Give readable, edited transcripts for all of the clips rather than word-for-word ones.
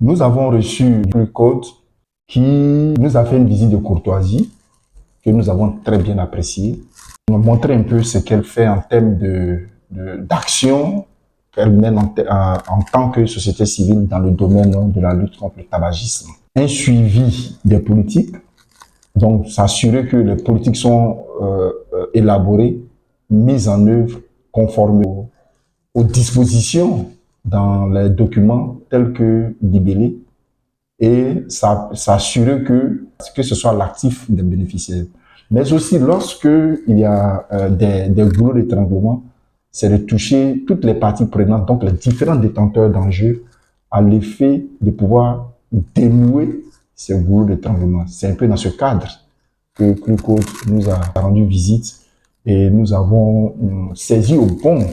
Nous avons reçu le code qui nous a fait une visite de courtoisie que nous avons très bien appréciée. On a montré un peu ce qu'elle fait en termes d'action qu'elle mène en tant que société civile dans le domaine de la lutte contre le tabagisme. Un suivi des politiques, donc s'assurer que les politiques sont élaborées, mises en œuvre conformément aux dispositions dans les documents tels que libellés, et s'assurer que ce soit l'actif des bénéficiaires. Mais aussi, lorsque il y a des goulots d'étranglement, c'est de toucher toutes les parties prenantes, donc les différents détenteurs d'enjeux, à l'effet de pouvoir dénouer ces goulots d'étranglement. C'est un peu dans ce cadre que Clucode nous a rendu visite et nous avons saisi au bon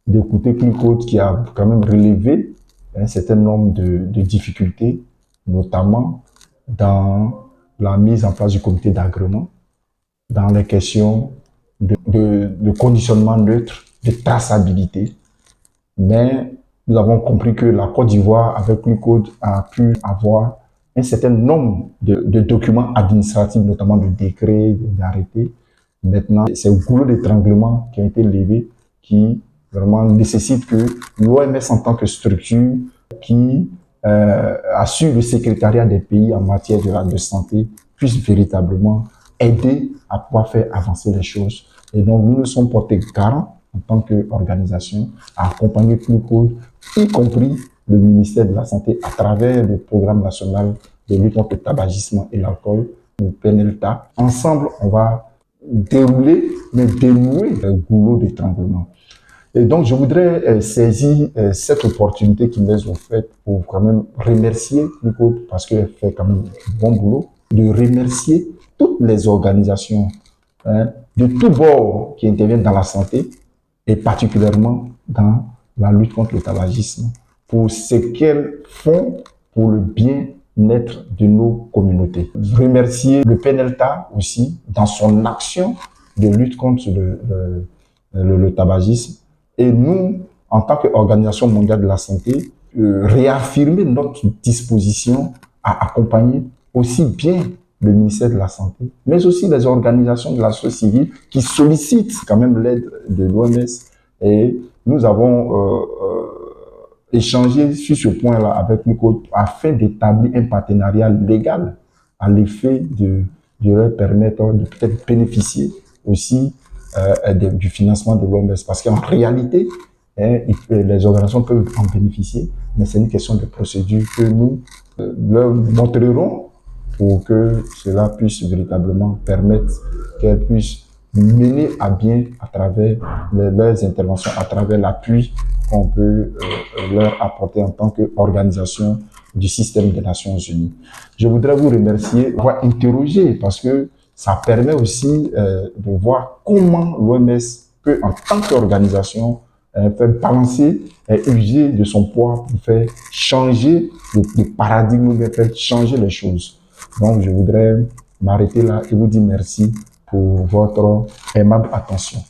d'écouter Clucode qui a quand même relevé un certain nombre de difficultés, notamment dans la mise en place du comité d'agrément, dans les questions de conditionnement neutre, de traçabilité. Mais nous avons compris que la Côte d'Ivoire, avec Clucode, a pu avoir un certain nombre de documents administratifs, notamment de décrets, d'arrêtés. Maintenant, c'est le goulot d'étranglement qui a été levé, qui vraiment nécessite que l'OMS en tant que structure qui assure le secrétariat des pays en matière de santé puisse véritablement aider à pouvoir faire avancer les choses. Et donc, nous nous sommes portés garants en tant qu'organisation à accompagner Clucode, y compris le ministère de la Santé à travers le programme national de lutte contre le tabagisme et l'alcool, le PNLTA. Ensemble, on va dérouler, mais dénouer le goulot d'étranglement. Et donc, je voudrais saisir cette opportunité qui m'est offerte pour quand même remercier Clucode, parce qu'elle fait quand même un bon boulot, de remercier toutes les organisations de tous bords qui interviennent dans la santé et particulièrement dans la lutte contre le tabagisme pour ce qu'elles font pour le bien-être de nos communautés. Remercier le PNLTA aussi dans son action de lutte contre le tabagisme. Et nous, en tant qu'Organisation mondiale de la santé, réaffirmer notre disposition à accompagner aussi bien le ministère de la Santé, mais aussi les organisations de la société civile qui sollicitent quand même l'aide de l'OMS. Et nous avons échangé sur ce point-là avec Clucode afin d'établir un partenariat légal à l'effet de leur permettre de peut-être bénéficier aussi du financement de l'OMS. Parce qu'en réalité, les organisations peuvent en bénéficier, mais c'est une question de procédure que nous leur montrerons pour que cela puisse véritablement permettre qu'elles puissent mener à bien à travers leurs interventions, à travers l'appui qu'on peut leur apporter en tant qu'organisation du système des Nations Unies. Je voudrais vous remercier d'avoir interrogé parce que ça permet aussi de voir comment l'OMS peut, en tant qu'organisation, faire balancer et user de son poids pour faire changer le paradigme, faire changer les choses. Donc, je voudrais m'arrêter là et vous dire merci pour votre aimable attention.